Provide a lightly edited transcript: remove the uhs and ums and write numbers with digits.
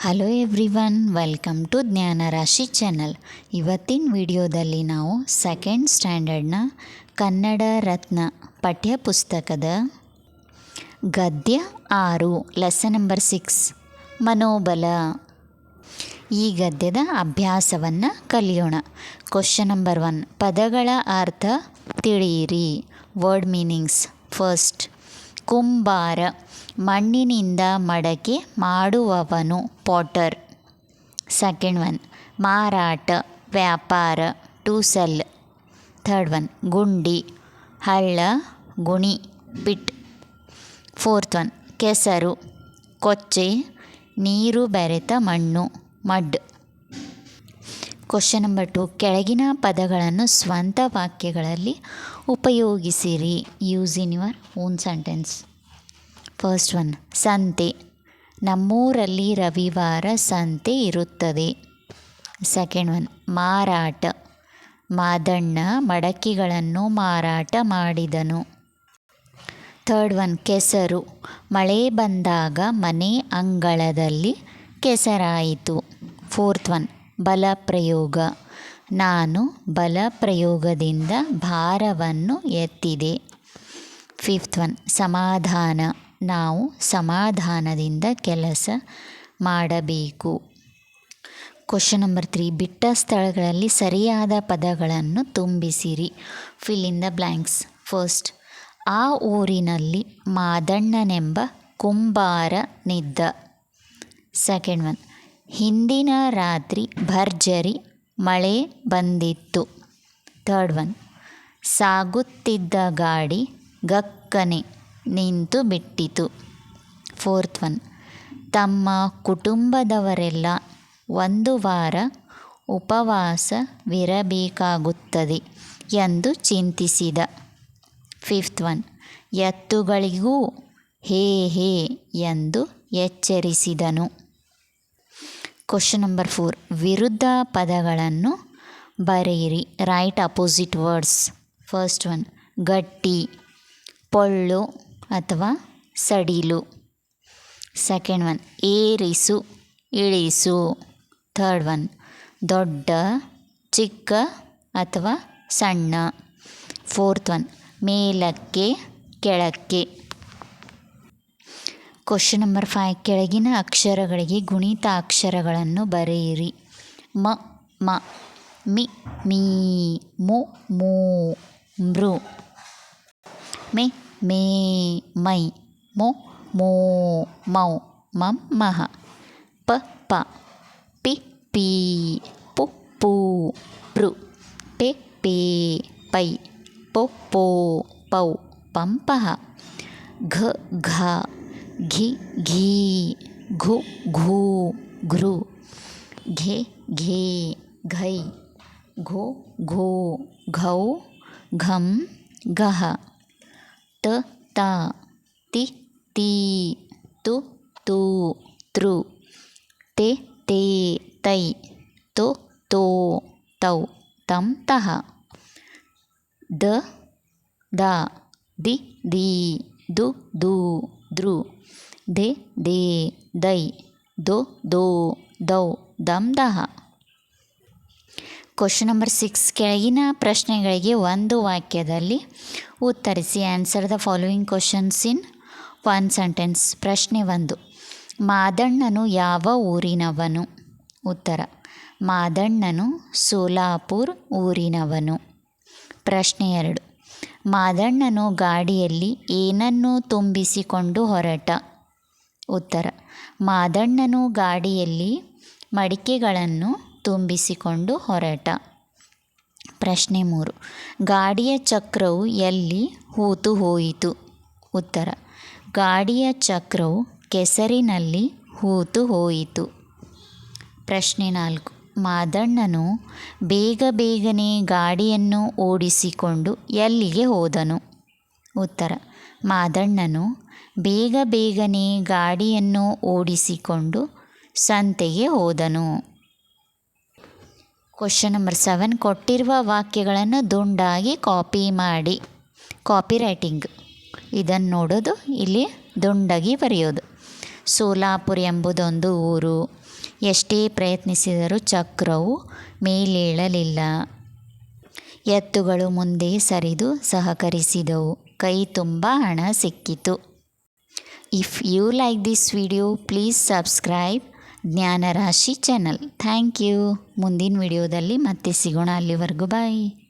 Hello everyone, welcome to Jnanarashi channel. ಇವತ್ತಿನ ವಿಡಿಯೋದಲ್ಲಿ ನಾವು ಸೆಕೆಂಡ್ ಸ್ಟ್ಯಾಂಡರ್ಡ್ನ ಕನ್ನಡ ರತ್ನ ಪಠ್ಯಪುಸ್ತಕದ ಗದ್ಯ 6 ಲೆಸನ್ ನಂಬರ್ 6 ಮನೋಬಲ ಈ ಗದ್ಯದ ಅಭ್ಯಾಸವನ್ನು ಕಲಿಯೋಣ. ಕ್ವಶನ್ ನಂಬರ್ 1, ಪದಗಳ ಅರ್ಥ ತಿಳಿಯಿರಿ. Word meanings. ಫಸ್ಟ್, ಕುಂಬಾರ, ಮಣ್ಣಿನಿಂದ ಮಡಕೆ ಮಾಡುವವನು, ಪಾಟರ್. ಸೆಕೆಂಡ್ ಒನ್, ಮಾರಾಟ, ವ್ಯಾಪಾರ, ಟು ಸೆಲ್. ಥರ್ಡ್ ಒನ್, ಗುಂಡಿ, ಹಳ್ಳ, ಗುಣಿ, ಪಿಟ್. ಫೋರ್ತ್ ಒನ್, ಕೆಸರು, ಕೊಚ್ಚೆ, ನೀರು ಬೆರೆತ ಮಣ್ಣು, ಮಡ್. ಕ್ವಶನ್ ನಂಬರ್ 2, ಕೆಳಗಿನ ಪದಗಳನ್ನು ಸ್ವಂತ ವಾಕ್ಯಗಳಲ್ಲಿ ಉಪಯೋಗಿಸಿರಿ. Use in your own sentence. First one, ಸಂತೆ, ನಮ್ಮೂರಲ್ಲಿ ರವಿವಾರ ಸಂತೆ ಇರುತ್ತದೆ. ಸೆಕೆಂಡ್ ಒನ್, ಮಾರಾಟ, ಮಾದಣ್ಣ ಮಡಕೆಗಳನ್ನು ಮಾರಾಟ ಮಾಡಿದನು. ಥರ್ಡ್ ಒನ್, ಕೆಸರು, ಮಳೆ ಬಂದಾಗ ಮನೆ ಅಂಗಳದಲ್ಲಿ ಕೆಸರಾಯಿತು. ಫೋರ್ತ್ ಒನ್, ಬಲ ಪ್ರಯೋಗ, ನಾನು ಬಲ ಪ್ರಯೋಗದಿಂದ ಭಾರವನ್ನು ಎತ್ತಿದೆ. ಫಿಫ್ತ್ ಒನ್, ಸಮಾಧಾನ, ನಾವು ಸಮಾಧಾನದಿಂದ ಕೆಲಸ ಮಾಡಬೇಕು. ಕ್ವಶನ್ ನಂಬರ್ 3, ಬಿಟ್ಟ ಸ್ಥಳಗಳಲ್ಲಿ ಸರಿಯಾದ ಪದಗಳನ್ನು ತುಂಬಿಸಿರಿ. Fill in the blanks. First, ಆ ಊರಿನಲ್ಲಿ ಮಾದಣ್ಣನೆಂಬ ಕುಂಬಾರನಿದ್ದ. ಸೆಕೆಂಡ್ ಒನ್, ಹಿಂದಿನ ರಾತ್ರಿ ಭರ್ಜರಿ ಮಳೆ ಬಂದಿತ್ತು. ಥರ್ಡ್ ಒನ್, ಸಾಗುತ್ತಿದ್ದ ಗಾಡಿ ಗಕ್ಕನೆ ನಿಂತು ಬಿಟ್ಟಿತು. ಫೋರ್ತ್ ಒನ್, ತಮ್ಮ ಕುಟುಂಬದವರೆಲ್ಲ 1 ವಾರ ಉಪವಾಸವಿರಬೇಕಾಗುತ್ತದೆ ಎಂದು ಚಿಂತಿಸಿದ. ಫಿಫ್ತ್ ಒನ್, ಎತ್ತುಗಳಿಗೂ ಹೇ ಹೇ ಎಂದು ಎಚ್ಚರಿಸಿದನು. ಕ್ವಶನ್ ನಂಬರ್ 4, ವಿರುದ್ಧ ಪದಗಳನ್ನು ಬರೆಯಿರಿ. Write opposite words. First one, ಗಟ್ಟಿ, ಪೊಳ್ಳು ಅಥವಾ ಸಡಿಲು. ಸೆಕೆಂಡ್ ಒನ್, ಏರಿಸು, ಇಳಿಸು. ಥರ್ಡ್ ಒನ್, ದೊಡ್ಡ, ಚಿಕ್ಕ ಅಥವಾ ಸಣ್ಣ. ಫೋರ್ತ್ ಒನ್, ಮೇಲಕ್ಕೆ, ಕೆಳಕ್ಕೆ. ಕ್ವಶನ್ ನಂಬರ್ 5, ಕೆಳಗಿನ ಅಕ್ಷರಗಳಿಗೆ ಗುಣಿತಾಕ್ಷರಗಳನ್ನು ಬರೆಯಿರಿ. ಮ, ಮ, ಮಿ, ಮೀ, ಮು, ಮೂ, ಮೃ. ಮೆ, ಮೇ, ಮೈ, ಮೊ, ಮೋ, ಮೌ, ಮಂ, ಮಹ. ಪ, ಪ, ಪಿ, ಪೀ, ಪು, ಪೂ, ಪೃ. ಪೆ, ಪೇ, ಪೈ, ಪೊ, ಪೋ, ಪೌ, ಪಂ, ಪಹ. ಘ, ಘ, ಘಿ, ಘೀ, ಘು, ಘೂ, ಘೃ. ಘೆ, ಘೇ, ಘೈ, ಘೋ, ಘೋ, ಘೌ, ಘಂ, ಘಃ. ತ, ತ, ತಿ, ತೀ, ತು, ತೂ, ತೃ. ತೆ, ತೇ, ತೈ, ತೊ, ತೋ, ತೌ, ತಂ, ತಃ. ದ, ದ, ದಿ, ದೀ, ದು, ದೂ, ದೃ. ದೆ, ದೇ, ದೈ, ದೊ, ದೋ, ದೌ, ದಂ, ದಹ. ಕ್ವಶನ್ ನಂಬರ್ 6, ಕೆಳಗಿನ ಪ್ರಶ್ನೆಗಳಿಗೆ ಒಂದು ವಾಕ್ಯದಲ್ಲಿ ಉತ್ತರಿಸಿ. Answer the following questions in 1 sentence. ಪ್ರಶ್ನೆ 1, ಮಾದಣ್ಣನು ಯಾವ ಊರಿನವನು? ಉತ್ತರ, ಮಾದಣ್ಣನು ಸೋಲಾಪುರ್ ಊರಿನವನು. ಪ್ರಶ್ನೆ 2, ಮಾದಣ್ಣನು ಗಾಡಿಯಲ್ಲಿ ಏನನ್ನು ತುಂಬಿಸಿಕೊಂಡು ಹೊರಟ? ಉತ್ತರ, ಮಾದಣ್ಣನು ಗಾಡಿಯಲ್ಲಿ ಮಡಿಕೆಗಳನ್ನು ತುಂಬಿಸಿಕೊಂಡು ಹೊರಟ. ಪ್ರಶ್ನೆ 3, ಗಾಡಿಯ ಚಕ್ರವು ಎಲ್ಲಿ ಹೂತು ಹೋಯಿತು? ಉತ್ತರ, ಗಾಡಿಯ ಚಕ್ರವು ಕೆಸರಿನಲ್ಲಿ ಹೂತು ಹೋಯಿತು. ಪ್ರಶ್ನೆ 4, ಮಾದಣ್ಣನು ಬೇಗ ಬೇಗನೆ ಗಾಡಿಯನ್ನು ಓಡಿಸಿಕೊಂಡು ಎಲ್ಲಿಗೆ ಹೋದನು? ಉತ್ತರ, ಮಾದಣ್ಣನು ಬೇಗ ಬೇಗನೆ ಗಾಡಿಯನ್ನು ಓಡಿಸಿಕೊಂಡು ಸಂತೆಗೆ ಹೋದನು. ಕ್ವಶನ್ ನಂಬರ್ 7, ಕೊಟ್ಟಿರುವ ವಾಕ್ಯಗಳನ್ನು ದುಂಡಾಗಿ ಕಾಪಿ ಮಾಡಿ. Copy writing. ಇದನ್ನು ನೋಡೋದು, ಇಲ್ಲಿ ದುಂಡಾಗಿ ಬರೆಯೋದು. ಸೋಲಾಪುರ ಎಂಬುದೊಂದು ಊರು. ಎಷ್ಟೇ ಪ್ರಯತ್ನಿಸಿದರೂ ಚಕ್ರವು ಮೇಲೇಳಲಿಲ್ಲ. ಎತ್ತುಗಳು ಮುಂದೆ ಸರಿದು ಸಹಕರಿಸಿದವು. ಕೈ ತುಂಬ ಹಣ ಸಿಕ್ಕಿತು. If you like this video please subscribe Jnanarashi channel. Thank you. ಮುಂದಿನ ವಿಡಿಯೋದಲ್ಲಿ ಮತ್ತೆ ಸಿಗೋಣ. ಅಲ್ಲಿವರೆಗೂ ಬಾಯ್.